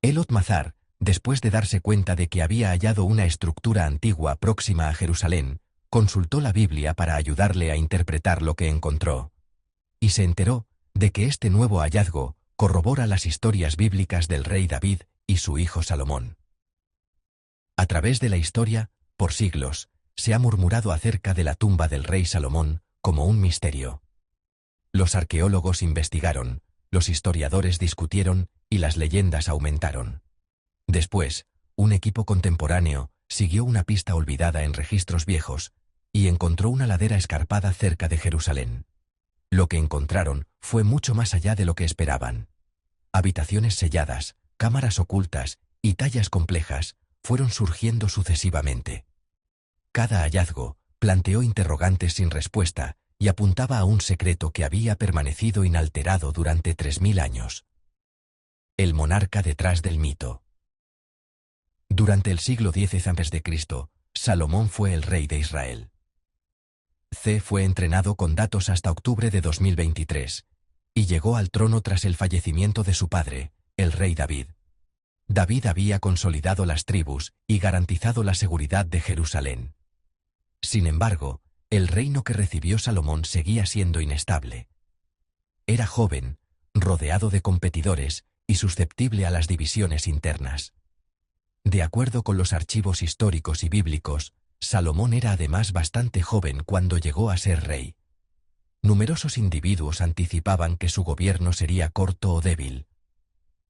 Elot-Mazar, después de darse cuenta de que había hallado una estructura antigua próxima a Jerusalén, consultó la Biblia para ayudarle a interpretar lo que encontró. Y se enteró de que este nuevo hallazgo corrobora las historias bíblicas del rey David y su hijo Salomón. A través de la historia, por siglos, se ha murmurado acerca de la tumba del rey Salomón como un misterio. Los arqueólogos investigaron, los historiadores discutieron y las leyendas aumentaron. Después, un equipo contemporáneo siguió una pista olvidada en registros viejos y encontró una ladera escarpada cerca de Jerusalén. Lo que encontraron fue mucho más allá de lo que esperaban. Habitaciones selladas, cámaras ocultas y tallas complejas fueron surgiendo sucesivamente. Cada hallazgo planteó interrogantes sin respuesta y apuntaba a un secreto que había permanecido inalterado durante 3000 años. El monarca detrás del mito. Durante el siglo X a.C., Salomón fue el rey de Israel. Fue entrenado con datos hasta octubre de 2023, y llegó al trono tras el fallecimiento de su padre, el rey David. David había consolidado las tribus y garantizado la seguridad de Jerusalén. Sin embargo, el reino que recibió Salomón seguía siendo inestable. Era joven, rodeado de competidores y susceptible a las divisiones internas. De acuerdo con los archivos históricos y bíblicos, Salomón era además bastante joven cuando llegó a ser rey. Numerosos individuos anticipaban que su gobierno sería corto o débil.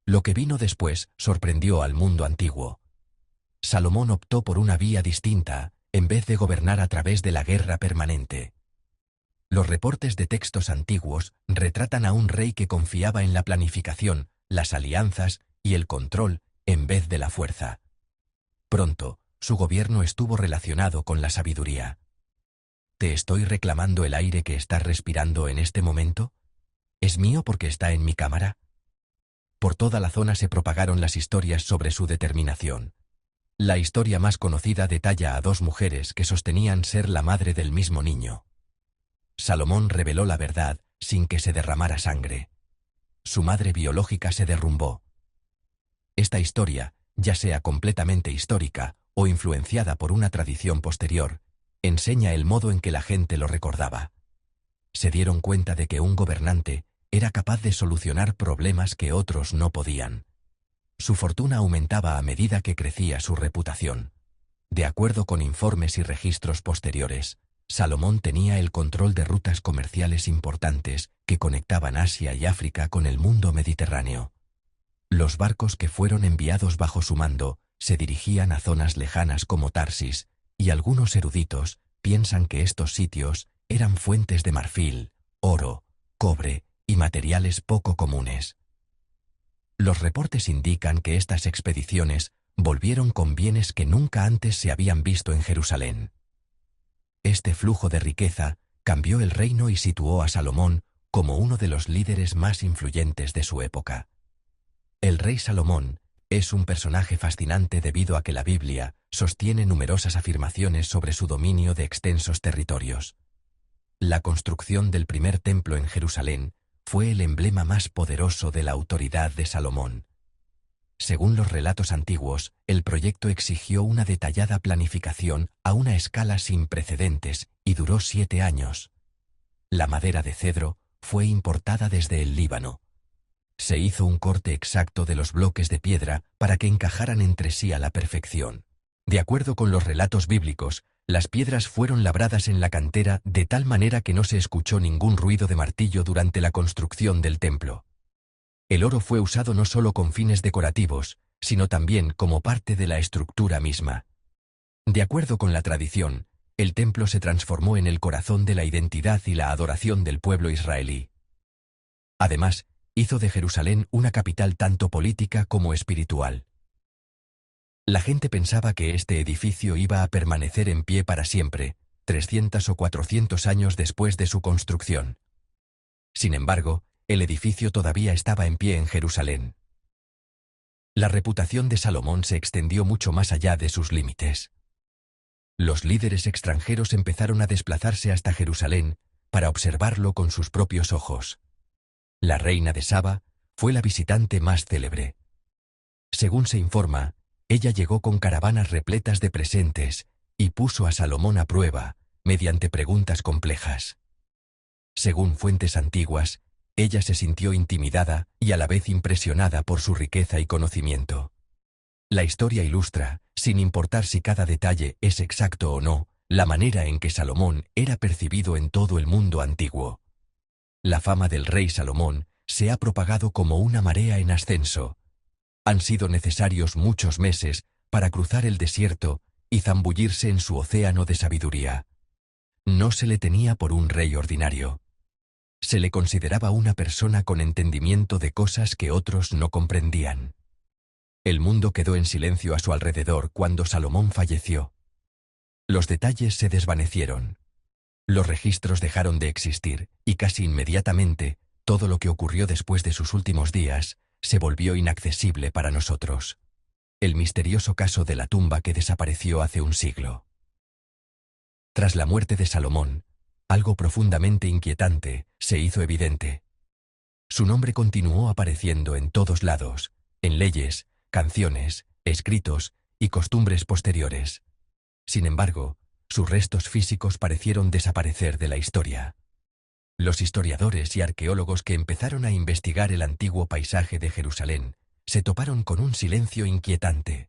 Lo que vino después sorprendió al mundo antiguo. Salomón optó por una vía distinta, en vez de gobernar a través de la guerra permanente. Los reportes de textos antiguos retratan a un rey que confiaba en la planificación, las alianzas y el control, en vez de la fuerza. Pronto, su gobierno estuvo relacionado con la sabiduría. ¿Te estoy reclamando el aire que estás respirando en este momento? ¿Es mío porque está en mi cámara? Por toda la zona se propagaron las historias sobre su determinación. La historia más conocida detalla a dos mujeres que sostenían ser la madre del mismo niño. Salomón reveló la verdad sin que se derramara sangre. Su madre biológica se derrumbó. Esta historia, ya sea completamente histórica o influenciada por una tradición posterior, enseña el modo en que la gente lo recordaba. Se dieron cuenta de que un gobernante era capaz de solucionar problemas que otros no podían. Su fortuna aumentaba a medida que crecía su reputación. De acuerdo con informes y registros posteriores, Salomón tenía el control de rutas comerciales importantes que conectaban Asia y África con el mundo mediterráneo. Los barcos que fueron enviados bajo su mando se dirigían a zonas lejanas como Tarsis, y algunos eruditos piensan que estos sitios eran fuentes de marfil, oro, cobre y materiales poco comunes. Los reportes indican que estas expediciones volvieron con bienes que nunca antes se habían visto en Jerusalén. Este flujo de riqueza cambió el reino y situó a Salomón como uno de los líderes más influyentes de su época. El rey Salomón es un personaje fascinante debido a que la Biblia sostiene numerosas afirmaciones sobre su dominio de extensos territorios. La construcción del primer templo en Jerusalén fue el emblema más poderoso de la autoridad de Salomón. Según los relatos antiguos, el proyecto exigió una detallada planificación a una escala sin precedentes y duró 7 años. La madera de cedro fue importada desde el Líbano. Se hizo un corte exacto de los bloques de piedra para que encajaran entre sí a la perfección. De acuerdo con los relatos bíblicos, las piedras fueron labradas en la cantera de tal manera que no se escuchó ningún ruido de martillo durante la construcción del templo. El oro fue usado no solo con fines decorativos, sino también como parte de la estructura misma. De acuerdo con la tradición, el templo se transformó en el corazón de la identidad y la adoración del pueblo israelí. Además, hizo de Jerusalén una capital tanto política como espiritual. La gente pensaba que este edificio iba a permanecer en pie para siempre, 300 o 400 años después de su construcción. Sin embargo, el edificio todavía estaba en pie en Jerusalén. La reputación de Salomón se extendió mucho más allá de sus límites. Los líderes extranjeros empezaron a desplazarse hasta Jerusalén para observarlo con sus propios ojos. La reina de Saba fue la visitante más célebre. Según se informa, ella llegó con caravanas repletas de presentes y puso a Salomón a prueba, mediante preguntas complejas. Según fuentes antiguas, ella se sintió intimidada y a la vez impresionada por su riqueza y conocimiento. La historia ilustra, sin importar si cada detalle es exacto o no, la manera en que Salomón era percibido en todo el mundo antiguo. La fama del rey Salomón se ha propagado como una marea en ascenso. Han sido necesarios muchos meses para cruzar el desierto y zambullirse en su océano de sabiduría. No se le tenía por un rey ordinario. Se le consideraba una persona con entendimiento de cosas que otros no comprendían. El mundo quedó en silencio a su alrededor cuando Salomón falleció. Los detalles se desvanecieron. Los registros dejaron de existir, y casi inmediatamente, todo lo que ocurrió después de sus últimos días se volvió inaccesible para nosotros. El misterioso caso de la tumba que desapareció hace un siglo. Tras la muerte de Salomón, algo profundamente inquietante se hizo evidente. Su nombre continuó apareciendo en todos lados, en leyes, canciones, escritos y costumbres posteriores. Sin embargo, sus restos físicos parecieron desaparecer de la historia. Los historiadores y arqueólogos que empezaron a investigar el antiguo paisaje de Jerusalén se toparon con un silencio inquietante.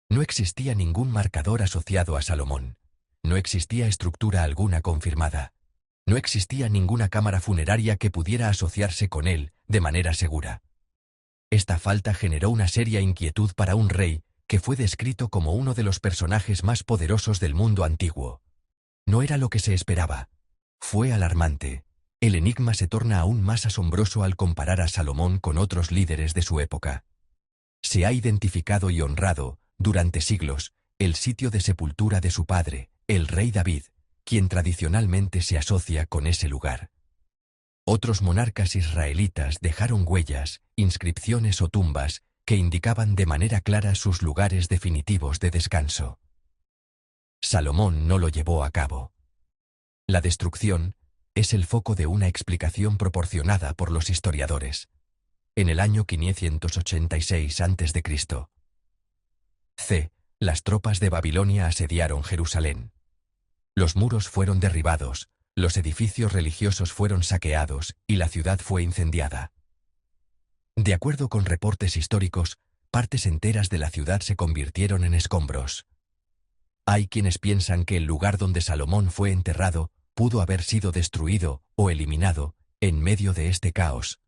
No existía ningún marcador asociado a Salomón. No existía estructura alguna confirmada. No existía ninguna cámara funeraria que pudiera asociarse con él de manera segura. Esta falta generó una seria inquietud para un rey que fue descrito como uno de los personajes más poderosos del mundo antiguo. No era lo que se esperaba. Fue alarmante. El enigma se torna aún más asombroso al comparar a Salomón con otros líderes de su época. Se ha identificado y honrado, durante siglos, el sitio de sepultura de su padre, el rey David, quien tradicionalmente se asocia con ese lugar. Otros monarcas israelitas dejaron huellas, inscripciones o tumbas que indicaban de manera clara sus lugares definitivos de descanso. Salomón no lo llevó a cabo. La destrucción es el foco de una explicación proporcionada por los historiadores. En el año 586 a.C., las tropas de Babilonia asediaron Jerusalén. Los muros fueron derribados, los edificios religiosos fueron saqueados y la ciudad fue incendiada. De acuerdo con reportes históricos, partes enteras de la ciudad se convirtieron en escombros. Hay quienes piensan que el lugar donde Salomón fue enterrado pudo haber sido destruido o eliminado en medio de este caos.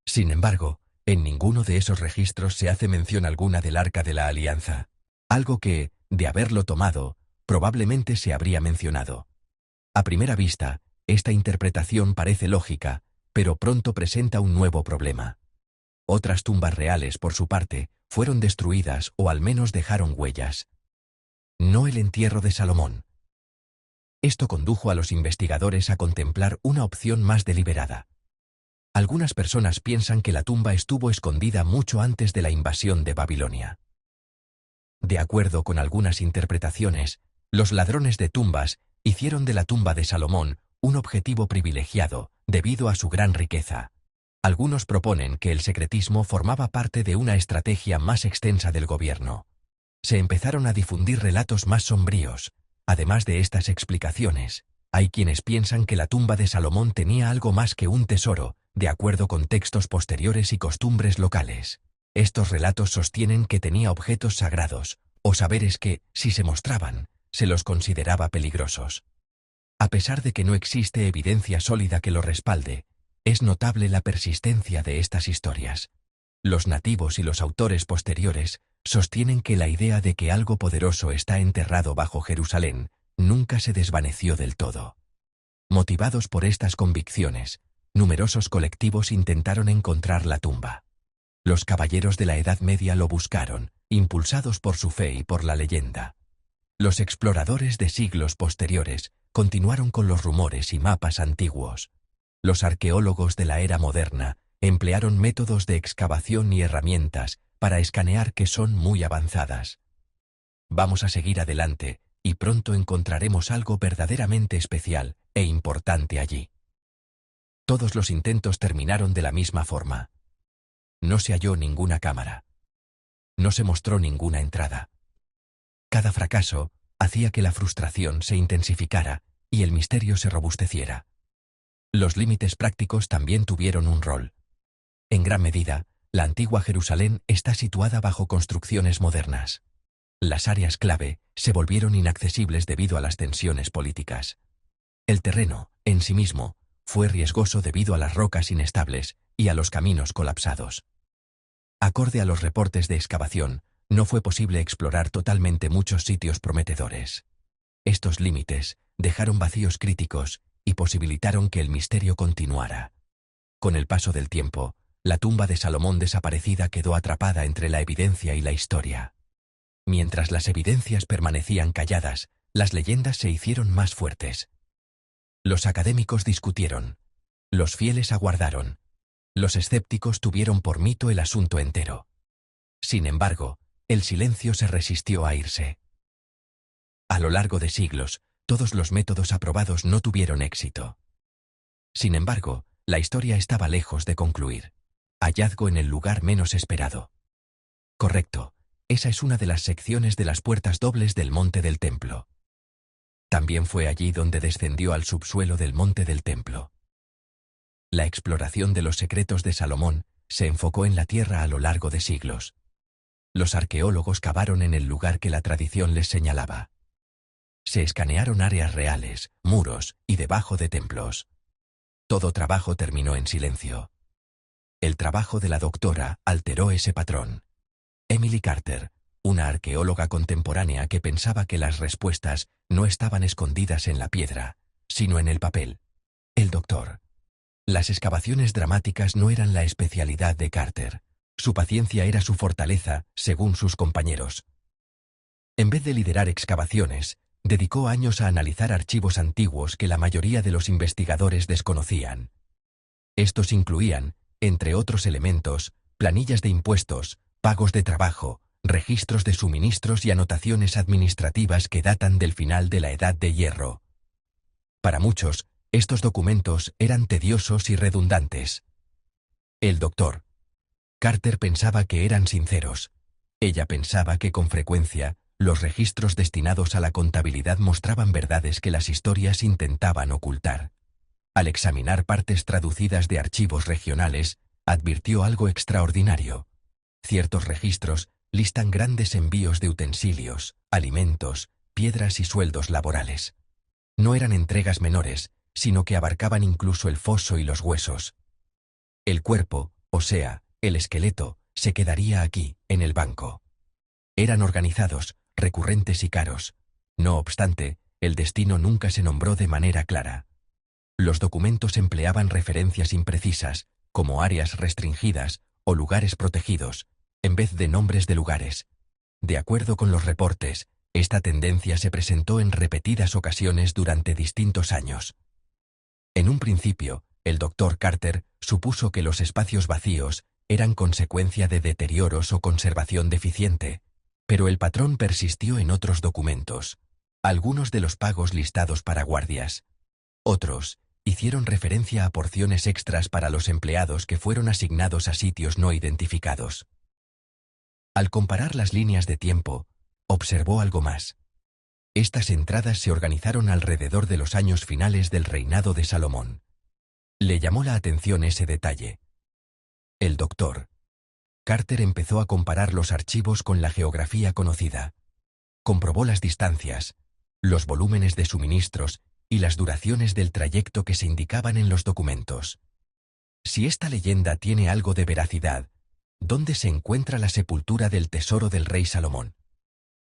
Sin embargo, en ninguno de esos registros se hace mención alguna del Arca de la Alianza, algo que, de haberlo tomado, probablemente se habría mencionado. A primera vista, esta interpretación parece lógica, pero pronto presenta un nuevo problema. Otras tumbas reales, por su parte, fueron destruidas o al menos dejaron huellas. No el entierro de Salomón. Esto condujo a los investigadores a contemplar una opción más deliberada. Algunas personas piensan que la tumba estuvo escondida mucho antes de la invasión de Babilonia. De acuerdo con algunas interpretaciones, los ladrones de tumbas hicieron de la tumba de Salomón un objetivo privilegiado debido a su gran riqueza. Algunos proponen que el secretismo formaba parte de una estrategia más extensa del gobierno. Se empezaron a difundir relatos más sombríos. Además de estas explicaciones, hay quienes piensan que la tumba de Salomón tenía algo más que un tesoro, de acuerdo con textos posteriores y costumbres locales. Estos relatos sostienen que tenía objetos sagrados, o saberes que, si se mostraban, se los consideraba peligrosos. A pesar de que no existe evidencia sólida que lo respalde, es notable la persistencia de estas historias. Los nativos y los autores posteriores sostienen que la idea de que algo poderoso está enterrado bajo Jerusalén nunca se desvaneció del todo. Motivados por estas convicciones, numerosos colectivos intentaron encontrar la tumba. Los caballeros de la Edad Media lo buscaron, impulsados por su fe y por la leyenda. Los exploradores de siglos posteriores continuaron con los rumores y mapas antiguos. Los arqueólogos de la era moderna emplearon métodos de excavación y herramientas para escanear que son muy avanzadas. Vamos a seguir adelante, y pronto encontraremos algo verdaderamente especial e importante allí. Todos los intentos terminaron de la misma forma. No se halló ninguna cámara. no se mostró ninguna entrada. Cada fracaso hacía que la frustración se intensificara y el misterio se robusteciera. Los límites prácticos también tuvieron un rol. En gran medida, la antigua Jerusalén está situada bajo construcciones modernas. Las áreas clave se volvieron inaccesibles debido a las tensiones políticas. El terreno, en sí mismo, fue riesgoso debido a las rocas inestables y a los caminos colapsados. Acorde a los reportes de excavación, no fue posible explorar totalmente muchos sitios prometedores. Estos límites dejaron vacíos críticos y posibilitaron que el misterio continuara. Con el paso del tiempo, la tumba de Salomón desaparecida quedó atrapada entre la evidencia y la historia. Mientras las evidencias permanecían calladas, las leyendas se hicieron más fuertes. Los académicos discutieron. Los fieles aguardaron. Los escépticos tuvieron por mito el asunto entero. Sin embargo, el silencio se resistió a irse. A lo largo de siglos, todos los métodos aprobados no tuvieron éxito. Sin embargo, la historia estaba lejos de concluir. Hallazgo en el lugar menos esperado. Correcto, esa es una de las secciones de las puertas dobles del monte del templo. También fue allí donde descendió al subsuelo del monte del templo. La exploración de los secretos de Salomón se enfocó en la tierra a lo largo de siglos. Los arqueólogos cavaron en el lugar que la tradición les señalaba. Se escanearon áreas reales, muros y debajo de templos. Todo trabajo terminó en silencio. El trabajo de la doctora alteró ese patrón. Emily Carter, una arqueóloga contemporánea que pensaba que las respuestas no estaban escondidas en la piedra, sino en el papel. El doctor. Las excavaciones dramáticas no eran la especialidad de Carter. Su paciencia era su fortaleza, según sus compañeros. En vez de liderar excavaciones, dedicó años a analizar archivos antiguos que la mayoría de los investigadores desconocían. Estos incluían, entre otros elementos, planillas de impuestos, pagos de trabajo, registros de suministros y anotaciones administrativas que datan del final de la Edad de Hierro. Para muchos, estos documentos eran tediosos y redundantes. El doctor Carter pensaba que eran sinceros. Ella pensaba que con frecuencia, los registros destinados a la contabilidad mostraban verdades que las historias intentaban ocultar. Al examinar partes traducidas de archivos regionales, advirtió algo extraordinario. Ciertos registros listan grandes envíos de utensilios, alimentos, piedras y sueldos laborales. No eran entregas menores, sino que abarcaban incluso el foso y los huesos. El cuerpo, o sea, el esqueleto, se quedaría aquí, en el banco. Eran organizados, recurrentes y caros. No obstante, el destino nunca se nombró de manera clara. Los documentos empleaban referencias imprecisas, como áreas restringidas o lugares protegidos, en vez de nombres de lugares. De acuerdo con los reportes, esta tendencia se presentó en repetidas ocasiones durante distintos años. En un principio, el doctor Carter supuso que los espacios vacíos eran consecuencia de deterioros o conservación deficiente, pero el patrón persistió en otros documentos. Algunos de los pagos listados para guardias. Otros hicieron referencia a porciones extras para los empleados que fueron asignados a sitios no identificados. Al comparar las líneas de tiempo, observó algo más. Estas entradas se organizaron alrededor de los años finales del reinado de Salomón. Le llamó la atención ese detalle. El doctor Carter empezó a comparar los archivos con la geografía conocida. Comprobó las distancias, los volúmenes de suministros y las duraciones del trayecto que se indicaban en los documentos. Si esta leyenda tiene algo de veracidad, ¿dónde se encuentra la sepultura del tesoro del rey Salomón?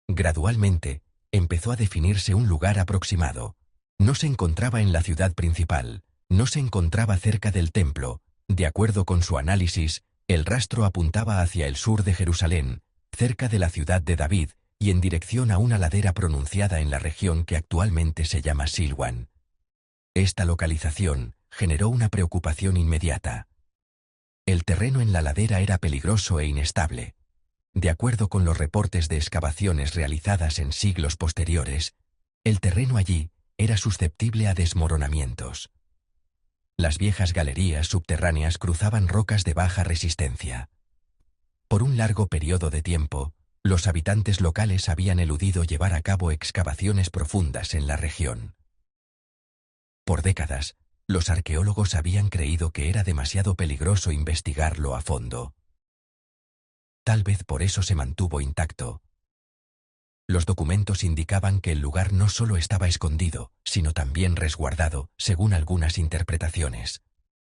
Gradualmente, empezó a definirse un lugar aproximado. No se encontraba en la ciudad principal, no se encontraba cerca del templo. De acuerdo con su análisis, el rastro apuntaba hacia el sur de Jerusalén, cerca de la ciudad de David, y en dirección a una ladera pronunciada en la región que actualmente se llama Silwan. Esta localización generó una preocupación inmediata. El terreno en la ladera era peligroso e inestable. De acuerdo con los reportes de excavaciones realizadas en siglos posteriores, el terreno allí era susceptible a desmoronamientos. Las viejas galerías subterráneas cruzaban rocas de baja resistencia. Por un largo periodo de tiempo, los habitantes locales habían eludido llevar a cabo excavaciones profundas en la región. Por décadas, los arqueólogos habían creído que era demasiado peligroso investigarlo a fondo. Tal vez por eso se mantuvo intacto. Los documentos indicaban que el lugar no solo estaba escondido, sino también resguardado, según algunas interpretaciones.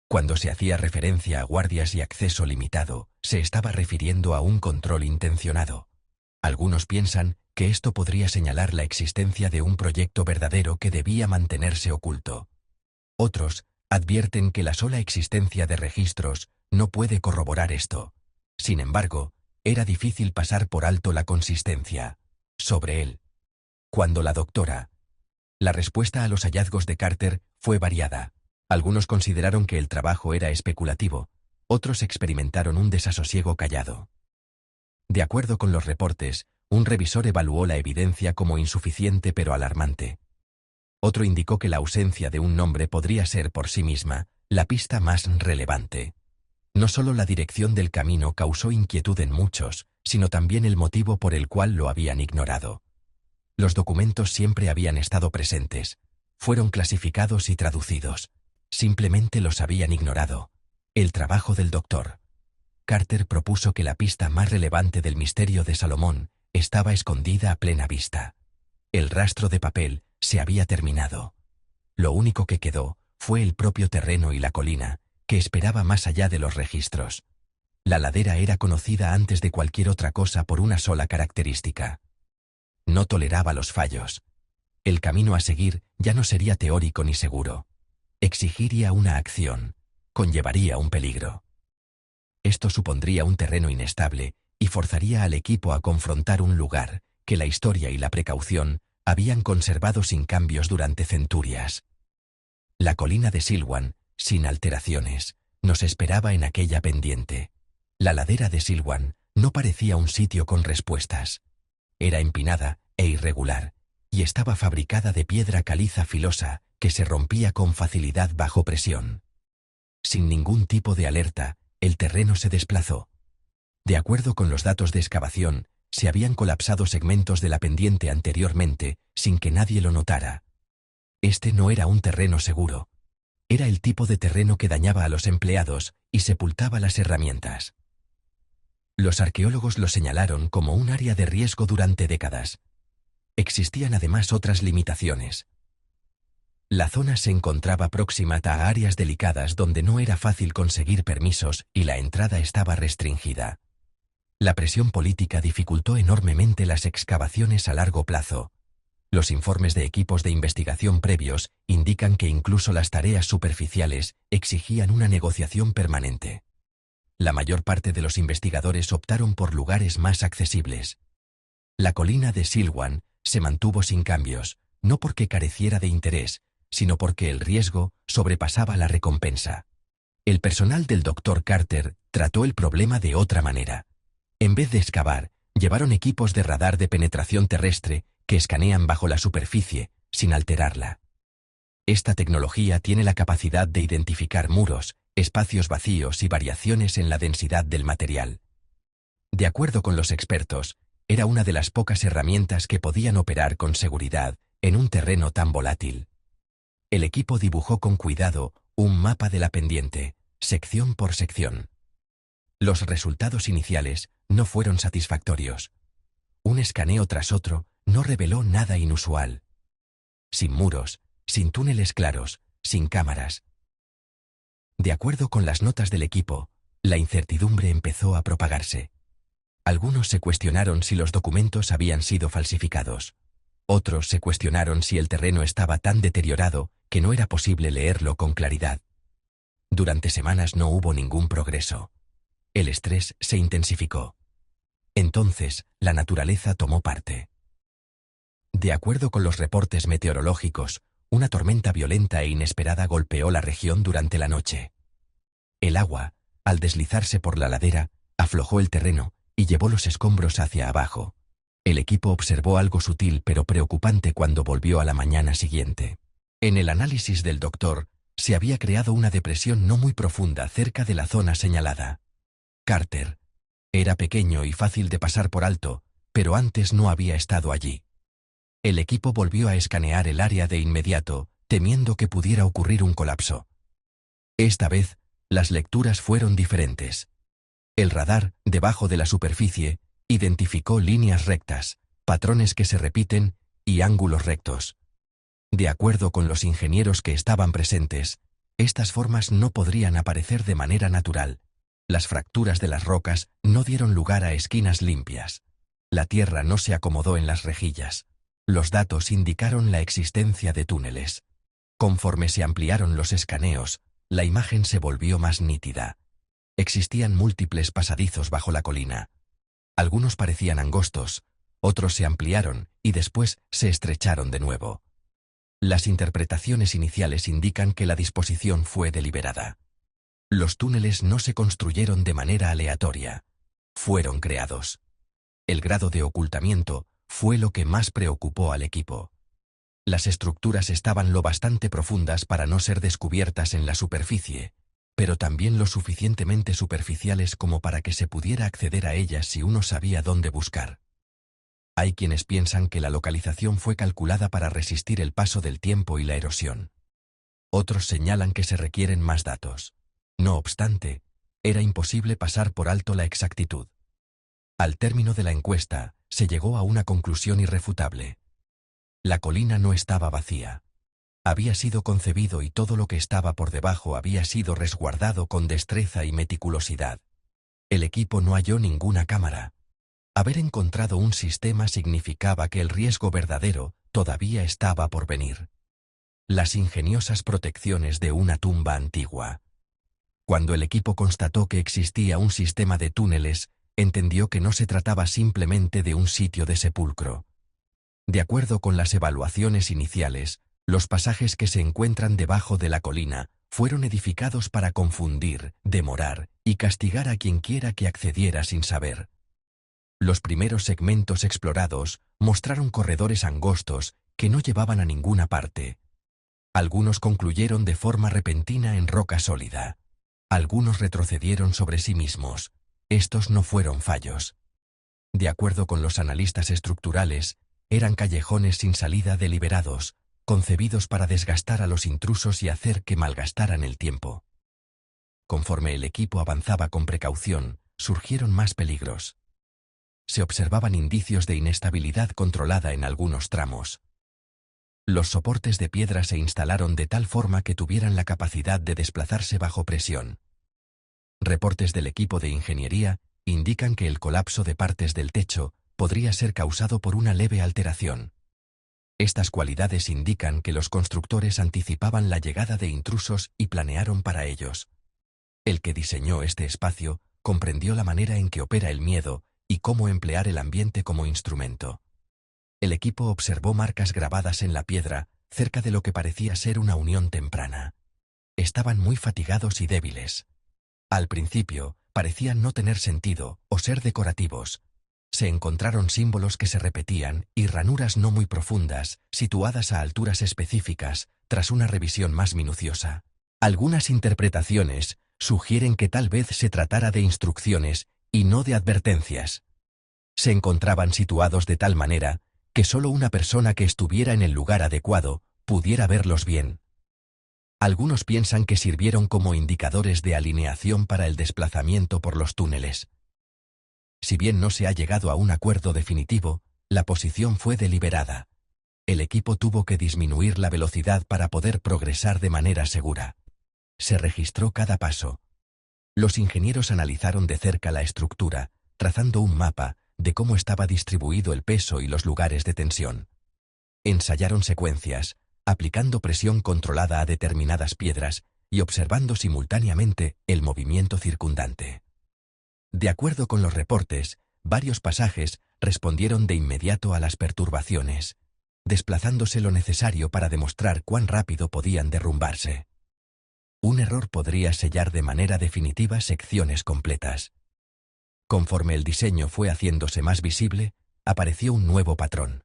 Cuando se hacía referencia a guardias y acceso limitado, se estaba refiriendo a un control intencionado. Algunos piensan que esto podría señalar la existencia de un proyecto verdadero que debía mantenerse oculto. Otros advierten que la sola existencia de registros no puede corroborar esto. Sin embargo, era difícil pasar por alto la consistencia sobre él. Cuando la respuesta a los hallazgos de Carter fue variada. Algunos consideraron que el trabajo era especulativo, otros experimentaron un desasosiego callado. De acuerdo con los reportes, un revisor evaluó la evidencia como insuficiente pero alarmante. Otro indicó que la ausencia de un nombre podría ser por sí misma la pista más relevante. No solo la dirección del camino causó inquietud en muchos, sino también el motivo por el cual lo habían ignorado. Los documentos siempre habían estado presentes, fueron clasificados y traducidos. Simplemente los habían ignorado. El trabajo del Dr. Carter propuso que la pista más relevante del misterio de Salomón estaba escondida a plena vista. El rastro de papel se había terminado. Lo único que quedó fue el propio terreno y la colina, que esperaba más allá de los registros. La ladera era conocida antes de cualquier otra cosa por una sola característica. No toleraba los fallos. El camino a seguir ya no sería teórico ni seguro. Exigiría una acción, conllevaría un peligro. Esto supondría un terreno inestable y forzaría al equipo a confrontar un lugar que la historia y la precaución habían conservado sin cambios durante centurias. La colina de Silwan, sin alteraciones, nos esperaba en aquella pendiente. La ladera de Silwan no parecía un sitio con respuestas. Era empinada e irregular, y estaba fabricada de piedra caliza filosa que se rompía con facilidad bajo presión. Sin ningún tipo de alerta, el terreno se desplazó. De acuerdo con los datos de excavación, se habían colapsado segmentos de la pendiente anteriormente, sin que nadie lo notara. Este no era un terreno seguro. Era el tipo de terreno que dañaba a los empleados y sepultaba las herramientas. Los arqueólogos lo señalaron como un área de riesgo durante décadas. Existían además otras limitaciones. La zona se encontraba próxima a áreas delicadas donde no era fácil conseguir permisos y la entrada estaba restringida. La presión política dificultó enormemente las excavaciones a largo plazo. Los informes de equipos de investigación previos indican que incluso las tareas superficiales exigían una negociación permanente. La mayor parte de los investigadores optaron por lugares más accesibles. La colina de Silwan se mantuvo sin cambios, no porque careciera de interés, sino porque el riesgo sobrepasaba la recompensa. El personal del Dr. Carter trató el problema de otra manera. En vez de excavar, llevaron equipos de radar de penetración terrestre que escanean bajo la superficie, sin alterarla. Esta tecnología tiene la capacidad de identificar muros, espacios vacíos y variaciones en la densidad del material. De acuerdo con los expertos, era una de las pocas herramientas que podían operar con seguridad en un terreno tan volátil. El equipo dibujó con cuidado un mapa de la pendiente, sección por sección. Los resultados iniciales no fueron satisfactorios. Un escaneo tras otro no reveló nada inusual. Sin muros, sin túneles claros, sin cámaras. De acuerdo con las notas del equipo, la incertidumbre empezó a propagarse. Algunos se cuestionaron si los documentos habían sido falsificados. Otros se cuestionaron si el terreno estaba tan deteriorado que no era posible leerlo con claridad. Durante semanas no hubo ningún progreso. El estrés se intensificó. Entonces, la naturaleza tomó parte. De acuerdo con los reportes meteorológicos, una tormenta violenta e inesperada golpeó la región durante la noche. El agua, al deslizarse por la ladera, aflojó el terreno y llevó los escombros hacia abajo. El equipo observó algo sutil pero preocupante cuando volvió a la mañana siguiente. En el análisis del doctor, se había creado una depresión no muy profunda cerca de la zona señalada. Carter Era pequeño y fácil de pasar por alto, pero antes no había estado allí. El equipo volvió a escanear el área de inmediato, temiendo que pudiera ocurrir un colapso. Esta vez, las lecturas fueron diferentes. El radar, debajo de la superficie, identificó líneas rectas, patrones que se repiten y ángulos rectos. De acuerdo con los ingenieros que estaban presentes, estas formas no podrían aparecer de manera natural. Las fracturas de las rocas no dieron lugar a esquinas limpias. La tierra no se acomodó en las rejillas. Los datos indicaron la existencia de túneles. Conforme se ampliaron los escaneos, la imagen se volvió más nítida. Existían múltiples pasadizos bajo la colina. Algunos parecían angostos, otros se ampliaron y después se estrecharon de nuevo. Las interpretaciones iniciales indican que la disposición fue deliberada. Los túneles no se construyeron de manera aleatoria. Fueron creados. El grado de ocultamiento fue lo que más preocupó al equipo. Las estructuras estaban lo bastante profundas para no ser descubiertas en la superficie, pero también lo suficientemente superficiales como para que se pudiera acceder a ellas si uno sabía dónde buscar. Hay quienes piensan que la localización fue calculada para resistir el paso del tiempo y la erosión. Otros señalan que se requieren más datos. No obstante, era imposible pasar por alto la exactitud. Al término de la encuesta, se llegó a una conclusión irrefutable. La colina no estaba vacía. Había sido concebido y todo lo que estaba por debajo había sido resguardado con destreza y meticulosidad. El equipo no halló ninguna cámara. Haber encontrado un sistema significaba que el riesgo verdadero todavía estaba por venir. Las ingeniosas protecciones de una tumba antigua. Cuando el equipo constató que existía un sistema de túneles, entendió que no se trataba simplemente de un sitio de sepulcro. De acuerdo con las evaluaciones iniciales, los pasajes que se encuentran debajo de la colina fueron edificados para confundir, demorar y castigar a quien quiera que accediera sin saber. Los primeros segmentos explorados mostraron corredores angostos que no llevaban a ninguna parte. Algunos concluyeron de forma repentina en roca sólida. Algunos retrocedieron sobre sí mismos. Estos no fueron fallos. De acuerdo con los analistas estructurales, eran callejones sin salida deliberados, concebidos para desgastar a los intrusos y hacer que malgastaran el tiempo. Conforme el equipo avanzaba con precaución, surgieron más peligros. Se observaban indicios de inestabilidad controlada en algunos tramos. Los soportes de piedra se instalaron de tal forma que tuvieran la capacidad de desplazarse bajo presión. Reportes del equipo de ingeniería indican que el colapso de partes del techo podría ser causado por una leve alteración. Estas cualidades indican que los constructores anticipaban la llegada de intrusos y planearon para ellos. El que diseñó este espacio comprendió la manera en que opera el miedo y cómo emplear el ambiente como instrumento. El equipo observó marcas grabadas en la piedra, cerca de lo que parecía ser una unión temprana. Estaban muy fatigados y débiles. Al principio, parecían no tener sentido o ser decorativos. Se encontraron símbolos que se repetían y ranuras no muy profundas, situadas a alturas específicas, tras una revisión más minuciosa. Algunas interpretaciones sugieren que tal vez se tratara de instrucciones y no de advertencias. Se encontraban situados de tal manera que solo una persona que estuviera en el lugar adecuado pudiera verlos bien. Algunos piensan que sirvieron como indicadores de alineación para el desplazamiento por los túneles. Si bien no se ha llegado a un acuerdo definitivo, la posición fue deliberada. El equipo tuvo que disminuir la velocidad para poder progresar de manera segura. Se registró cada paso. Los ingenieros analizaron de cerca la estructura, trazando un mapa de cómo estaba distribuido el peso y los lugares de tensión. Ensayaron secuencias, aplicando presión controlada a determinadas piedras y observando simultáneamente el movimiento circundante. De acuerdo con los reportes, varios pasajes respondieron de inmediato a las perturbaciones, desplazándose lo necesario para demostrar cuán rápido podían derrumbarse. Un error podría sellar de manera definitiva secciones completas. Conforme el diseño fue haciéndose más visible, apareció un nuevo patrón.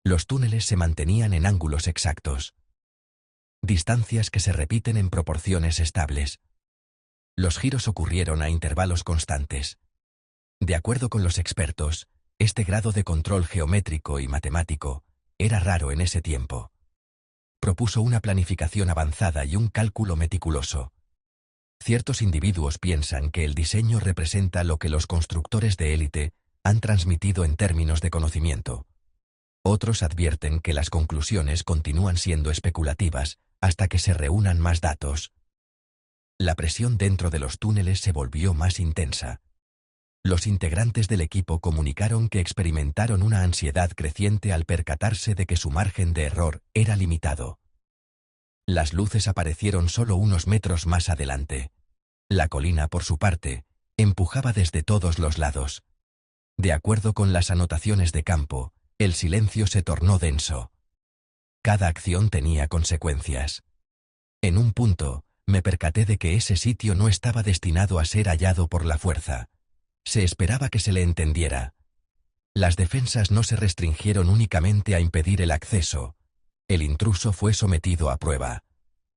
Los túneles se mantenían en ángulos exactos. Distancias que se repiten en proporciones estables. Los giros ocurrieron a intervalos constantes. De acuerdo con los expertos, este grado de control geométrico y matemático era raro en ese tiempo. Propuso una planificación avanzada y un cálculo meticuloso. Ciertos individuos piensan que el diseño representa lo que los constructores de élite han transmitido en términos de conocimiento. Otros advierten que las conclusiones continúan siendo especulativas hasta que se reúnan más datos. La presión dentro de los túneles se volvió más intensa. Los integrantes del equipo comunicaron que experimentaron una ansiedad creciente al percatarse de que su margen de error era limitado. Las luces aparecieron solo unos metros más adelante. La colina, por su parte, empujaba desde todos los lados. De acuerdo con las anotaciones de campo, el silencio se tornó denso. Cada acción tenía consecuencias. En un punto, me percaté de que ese sitio no estaba destinado a ser hallado por la fuerza. Se esperaba que se le entendiera. Las defensas no se restringieron únicamente a impedir el acceso. El intruso fue sometido a prueba.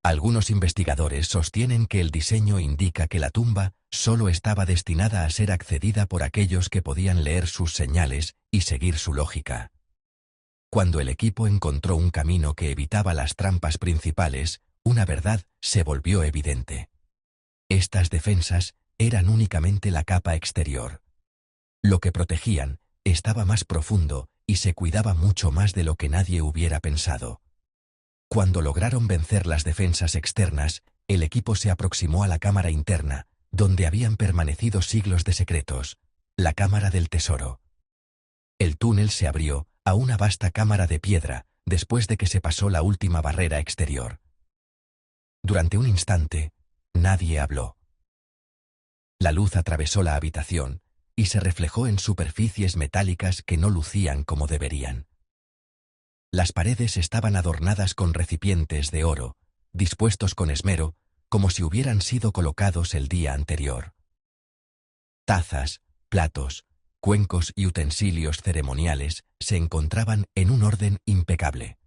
Algunos investigadores sostienen que el diseño indica que la tumba solo estaba destinada a ser accedida por aquellos que podían leer sus señales y seguir su lógica. Cuando el equipo encontró un camino que evitaba las trampas principales, una verdad se volvió evidente. Estas defensas eran únicamente la capa exterior. Lo que protegían estaba más profundo y se cuidaba mucho más de lo que nadie hubiera pensado. Cuando lograron vencer las defensas externas, el equipo se aproximó a la cámara interna, donde habían permanecido siglos de secretos, la cámara del tesoro. El túnel se abrió a una vasta cámara de piedra, después de que se pasó la última barrera exterior. Durante un instante, nadie habló. La luz atravesó la habitación y se reflejó en superficies metálicas que no lucían como deberían. Las paredes estaban adornadas con recipientes de oro, dispuestos con esmero, como si hubieran sido colocados el día anterior. Tazas, platos, cuencos y utensilios ceremoniales se encontraban en un orden impecable.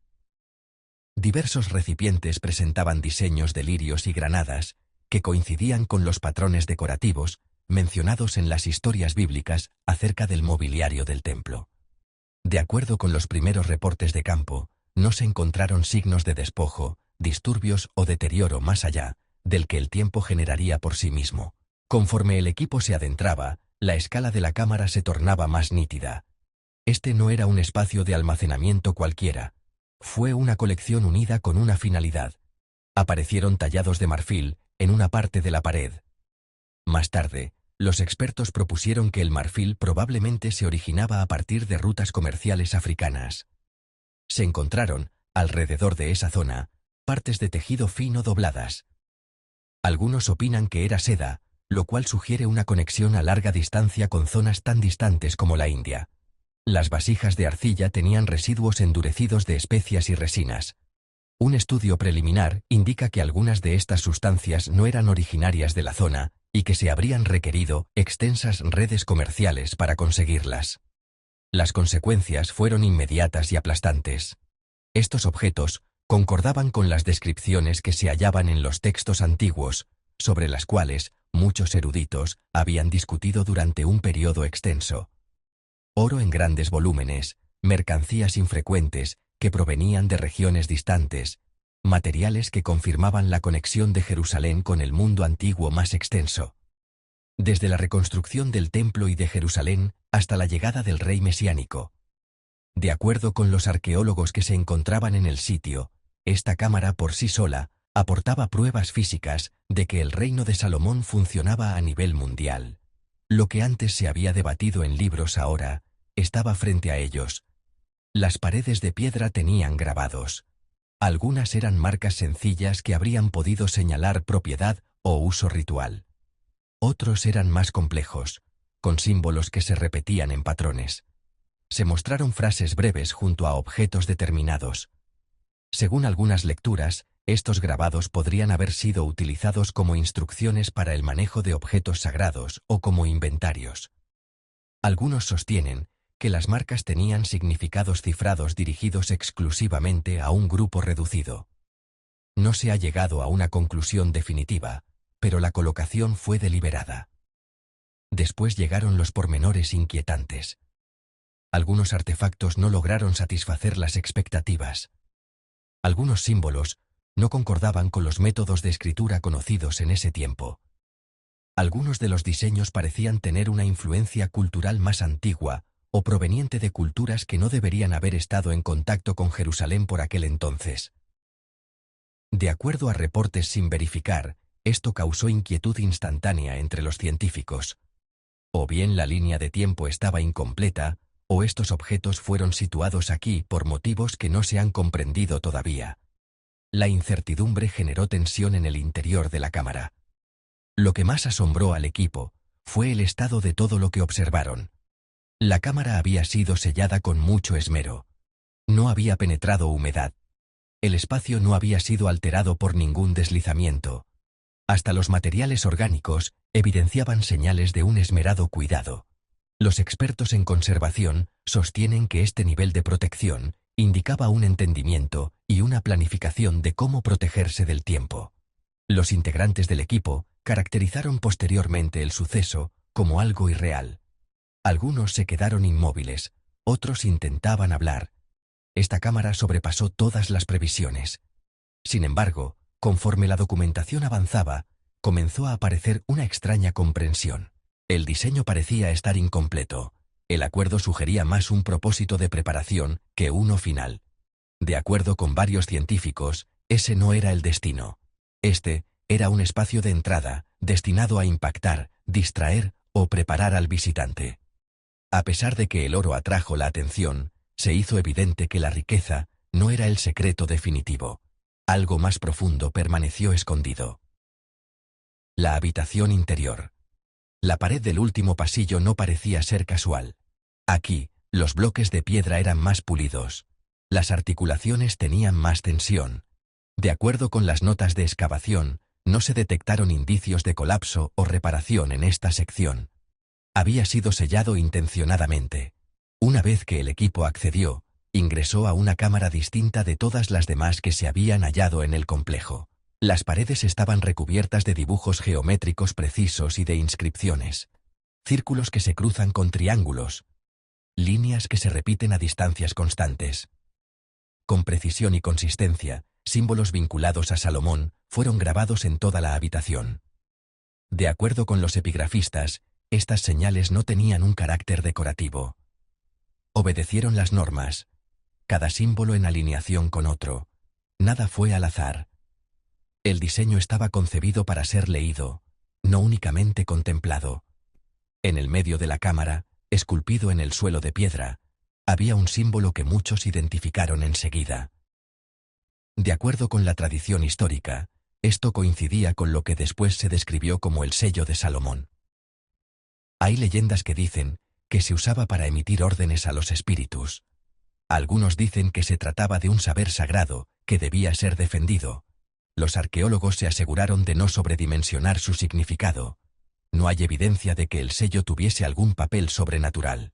Diversos recipientes presentaban diseños de lirios y granadas que coincidían con los patrones decorativos mencionados en las historias bíblicas acerca del mobiliario del templo. De acuerdo con los primeros reportes de campo, no se encontraron signos de despojo, disturbios o deterioro más allá del que el tiempo generaría por sí mismo. Conforme el equipo se adentraba, la escala de la cámara se tornaba más nítida. Este no era un espacio de almacenamiento cualquiera. Fue una colección unida con una finalidad. Aparecieron tallados de marfil en una parte de la pared. Más tarde, los expertos propusieron que el marfil probablemente se originaba a partir de rutas comerciales africanas. Se encontraron, alrededor de esa zona, partes de tejido fino dobladas. Algunos opinan que era seda, lo cual sugiere una conexión a larga distancia con zonas tan distantes como la India. Las vasijas de arcilla tenían residuos endurecidos de especias y resinas. Un estudio preliminar indica que algunas de estas sustancias no eran originarias de la zona y que se habrían requerido extensas redes comerciales para conseguirlas. Las consecuencias fueron inmediatas y aplastantes. Estos objetos concordaban con las descripciones que se hallaban en los textos antiguos, sobre las cuales muchos eruditos habían discutido durante un periodo extenso. Oro en grandes volúmenes, mercancías infrecuentes que provenían de regiones distantes, materiales que confirmaban la conexión de Jerusalén con el mundo antiguo más extenso. Desde la reconstrucción del templo y de Jerusalén hasta la llegada del rey mesiánico. De acuerdo con los arqueólogos que se encontraban en el sitio, esta cámara por sí sola aportaba pruebas físicas de que el reino de Salomón funcionaba a nivel mundial. Lo que antes se había debatido en libros ahora estaba frente a ellos. Las paredes de piedra tenían grabados. Algunas eran marcas sencillas que habrían podido señalar propiedad o uso ritual. Otros eran más complejos, con símbolos que se repetían en patrones. Se mostraron frases breves junto a objetos determinados. Según algunas lecturas, estos grabados podrían haber sido utilizados como instrucciones para el manejo de objetos sagrados o como inventarios. Algunos sostienen que las marcas tenían significados cifrados dirigidos exclusivamente a un grupo reducido. No se ha llegado a una conclusión definitiva, pero la colocación fue deliberada. Después llegaron los pormenores inquietantes. Algunos artefactos no lograron satisfacer las expectativas. Algunos símbolos no concordaban con los métodos de escritura conocidos en ese tiempo. Algunos de los diseños parecían tener una influencia cultural más antigua o proveniente de culturas que no deberían haber estado en contacto con Jerusalén por aquel entonces. De acuerdo a reportes sin verificar, esto causó inquietud instantánea entre los científicos. O bien la línea de tiempo estaba incompleta, o estos objetos fueron situados aquí por motivos que no se han comprendido todavía. La incertidumbre generó tensión en el interior de la cámara. Lo que más asombró al equipo fue el estado de todo lo que observaron. La cámara había sido sellada con mucho esmero. No había penetrado humedad. El espacio no había sido alterado por ningún deslizamiento. Hasta los materiales orgánicos evidenciaban señales de un esmerado cuidado. Los expertos en conservación sostienen que este nivel de protección indicaba un entendimiento y una planificación de cómo protegerse del tiempo. Los integrantes del equipo caracterizaron posteriormente el suceso como algo irreal. Algunos se quedaron inmóviles, otros intentaban hablar. Esta cámara sobrepasó todas las previsiones. Sin embargo, conforme la documentación avanzaba, comenzó a aparecer una extraña comprensión. El diseño parecía estar incompleto. El acuerdo sugería más un propósito de preparación que uno final. De acuerdo con varios científicos, ese no era el destino. Este era un espacio de entrada, destinado a impactar, distraer o preparar al visitante. A pesar de que el oro atrajo la atención, se hizo evidente que la riqueza no era el secreto definitivo. Algo más profundo permaneció escondido. La habitación interior. La pared del último pasillo no parecía ser casual. Aquí, los bloques de piedra eran más pulidos. Las articulaciones tenían más tensión. De acuerdo con las notas de excavación, no se detectaron indicios de colapso o reparación en esta sección. Había sido sellado intencionadamente. Una vez que el equipo accedió, ingresó a una cámara distinta de todas las demás que se habían hallado en el complejo. Las paredes estaban recubiertas de dibujos geométricos precisos y de inscripciones. Círculos que se cruzan con triángulos. Líneas que se repiten a distancias constantes. Con precisión y consistencia, símbolos vinculados a Salomón fueron grabados en toda la habitación. De acuerdo con los epigrafistas, estas señales no tenían un carácter decorativo. Obedecieron las normas. Cada símbolo en alineación con otro. Nada fue al azar. El diseño estaba concebido para ser leído, no únicamente contemplado. En el medio de la cámara, esculpido en el suelo de piedra, había un símbolo que muchos identificaron enseguida. De acuerdo con la tradición histórica, esto coincidía con lo que después se describió como el sello de Salomón. Hay leyendas que dicen que se usaba para emitir órdenes a los espíritus. Algunos dicen que se trataba de un saber sagrado que debía ser defendido. Los arqueólogos se aseguraron de no sobredimensionar su significado. No hay evidencia de que el sello tuviese algún papel sobrenatural.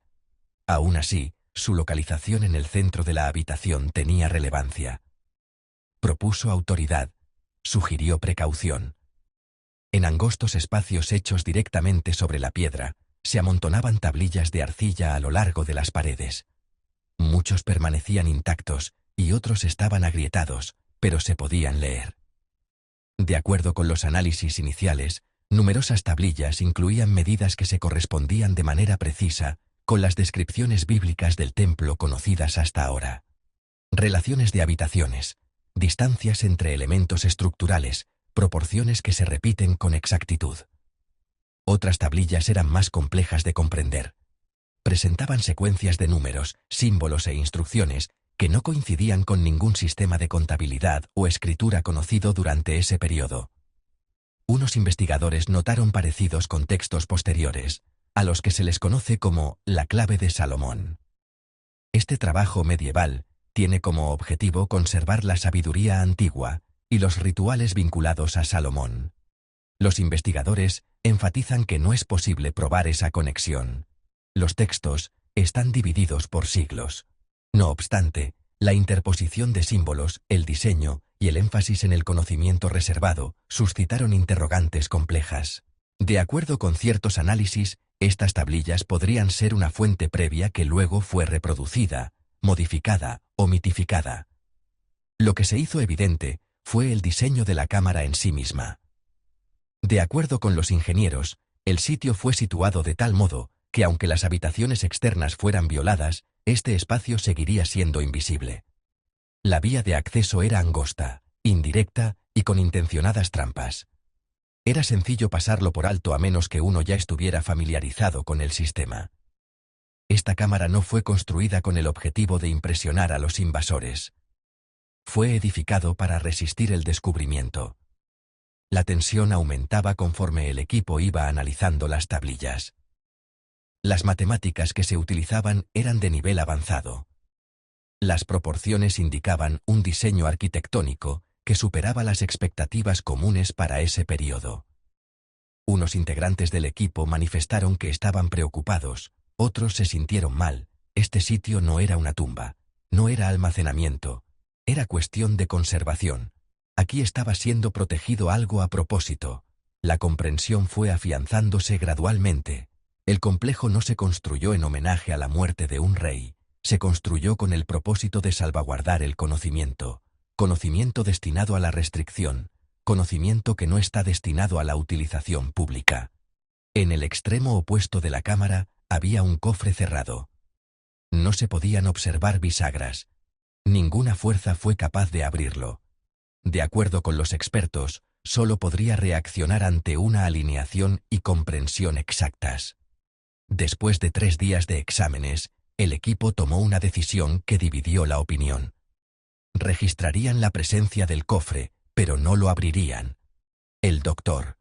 Aún así, su localización en el centro de la habitación tenía relevancia. Propuso autoridad, sugirió precaución. En angostos espacios hechos directamente sobre la piedra, se amontonaban tablillas de arcilla a lo largo de las paredes. Muchos permanecían intactos y otros estaban agrietados, pero se podían leer. De acuerdo con los análisis iniciales, numerosas tablillas incluían medidas que se correspondían de manera precisa con las descripciones bíblicas del templo conocidas hasta ahora. Relaciones de habitaciones, distancias entre elementos estructurales, proporciones que se repiten con exactitud. Otras tablillas eran más complejas de comprender. Presentaban secuencias de números, símbolos e instrucciones que no coincidían con ningún sistema de contabilidad o escritura conocido durante ese periodo. Unos investigadores notaron parecidos con textos posteriores, a los que se les conoce como la clave de Salomón. Este trabajo medieval tiene como objetivo conservar la sabiduría antigua y los rituales vinculados a Salomón. Los investigadores enfatizan que no es posible probar esa conexión. Los textos están divididos por siglos. No obstante, la interposición de símbolos, el diseño y el énfasis en el conocimiento reservado suscitaron interrogantes complejas. De acuerdo con ciertos análisis, Estas tablillas podrían ser una fuente previa que luego fue reproducida, modificada o mitificada. Lo que se hizo evidente fue el diseño de la cámara en sí misma. De acuerdo con los ingenieros, el sitio fue situado de tal modo que aunque las habitaciones externas fueran violadas, este espacio seguiría siendo invisible. La vía de acceso era angosta, indirecta y con intencionadas trampas. Era sencillo pasarlo por alto a menos que uno ya estuviera familiarizado con el sistema. Esta cámara no fue construida con el objetivo de impresionar a los invasores. Fue edificado para resistir el descubrimiento. La tensión aumentaba conforme el equipo iba analizando las tablillas. Las matemáticas que se utilizaban eran de nivel avanzado. Las proporciones indicaban un diseño arquitectónico que superaba las expectativas comunes para ese periodo. Unos integrantes del equipo manifestaron que estaban preocupados, otros se sintieron mal. Este sitio no era una tumba, no era almacenamiento, era cuestión de conservación. Aquí estaba siendo protegido algo a propósito. La comprensión fue afianzándose gradualmente. El complejo no se construyó en homenaje a la muerte de un rey, se construyó con el propósito de salvaguardar el conocimiento. Conocimiento destinado a la restricción, conocimiento que no está destinado a la utilización pública. En el extremo opuesto de la cámara había un cofre cerrado. No se podían observar bisagras. Ninguna fuerza fue capaz de abrirlo. De acuerdo con los expertos, solo podría reaccionar ante una alineación y comprensión exactas. Después de 3 días de exámenes, el equipo tomó una decisión que dividió la opinión. Registrarían la presencia del cofre, pero no lo abrirían. El Dr.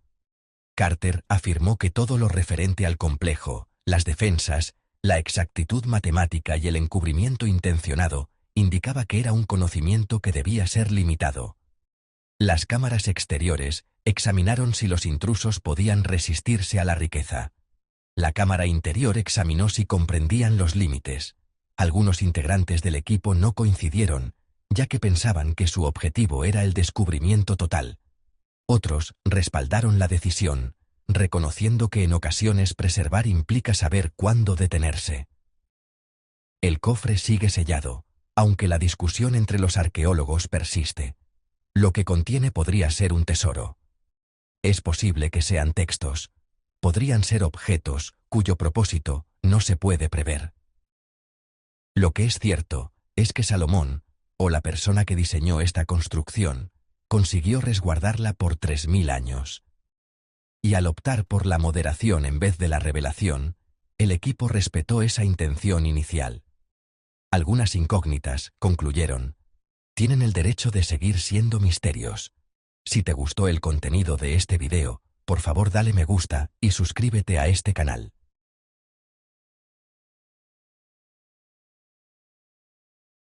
Carter afirmó que todo lo referente al complejo, las defensas, la exactitud matemática y el encubrimiento intencionado, indicaba que era un conocimiento que debía ser limitado. Las cámaras exteriores examinaron si los intrusos podían resistirse a la riqueza. La cámara interior examinó si comprendían los límites. Algunos integrantes del equipo no coincidieron, ya que pensaban que su objetivo era el descubrimiento total. Otros respaldaron la decisión, reconociendo que en ocasiones preservar implica saber cuándo detenerse. El cofre sigue sellado, aunque la discusión entre los arqueólogos persiste. Lo que contiene podría ser un tesoro. Es posible que sean textos. Podrían ser objetos cuyo propósito no se puede prever. Lo que es cierto es que Salomón, o la persona que diseñó esta construcción, consiguió resguardarla por 3000 años. Y al optar por la moderación en vez de la revelación, el equipo respetó esa intención inicial. Algunas incógnitas, concluyeron, tienen el derecho de seguir siendo misterios. Si te gustó el contenido de este video, por favor dale me gusta y suscríbete a este canal.